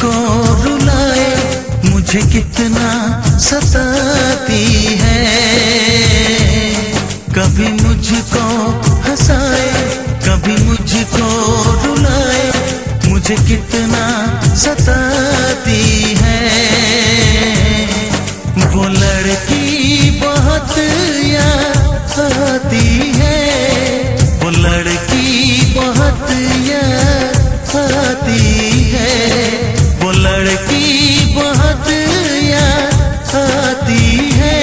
मुझको रुलाए, मुझे कितना सताती है। कभी मुझको हंसाए, कभी मुझको रुलाए, मुझे कितना सताती है। वो लड़की बहुत याद आती है, वो लड़की बहुत याद आती है, वो लड़की बहुत याद आती है,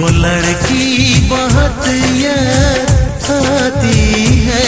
वो लड़की बहुत याद आती है।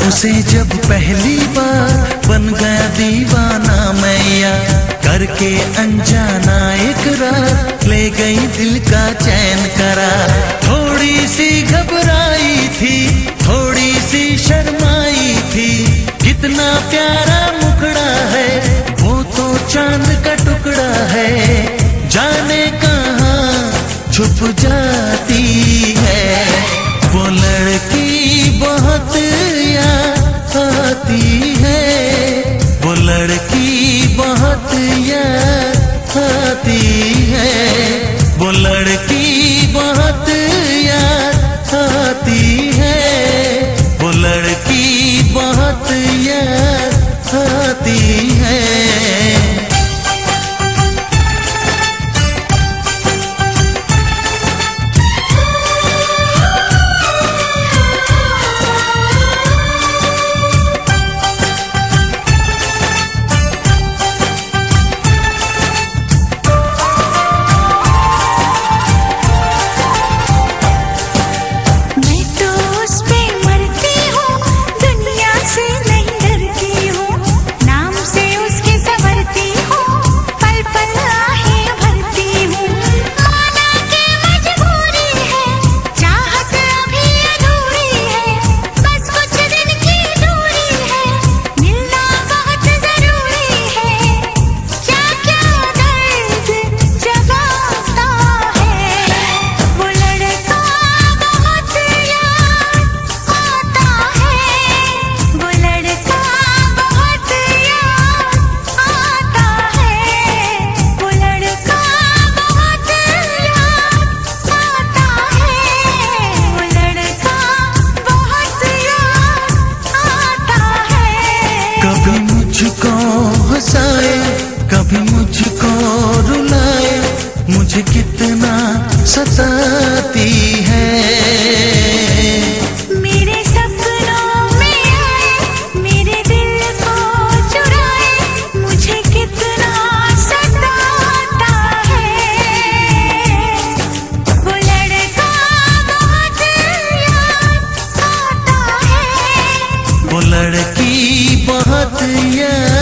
उसे जब पहली बार बन गया दीवाना मैया, करके अनजाना इकरार ले गई दिल का चैन करार। थोड़ी सी घबराई थी, थोड़ी सी शर्माई थी, कितना प्यारा मुखड़ा है, वो तो चांद का टुकड़ा है, जाने कहाँ छुप जाती है। वो लड़की बहुत याद आती है, वो लड़की बहुत याद आती है, वो लड़की बहुत याद आती है, वो लड़की बहुत याद आती है। कभी मुझको रुलाए, मुझे कितना सताती है। मेरे सपनों में आए, मेरे दिल को चुराए, मुझे कितना सताता है। वो लड़का बहुत याद आता है, वो लड़की बहुत याद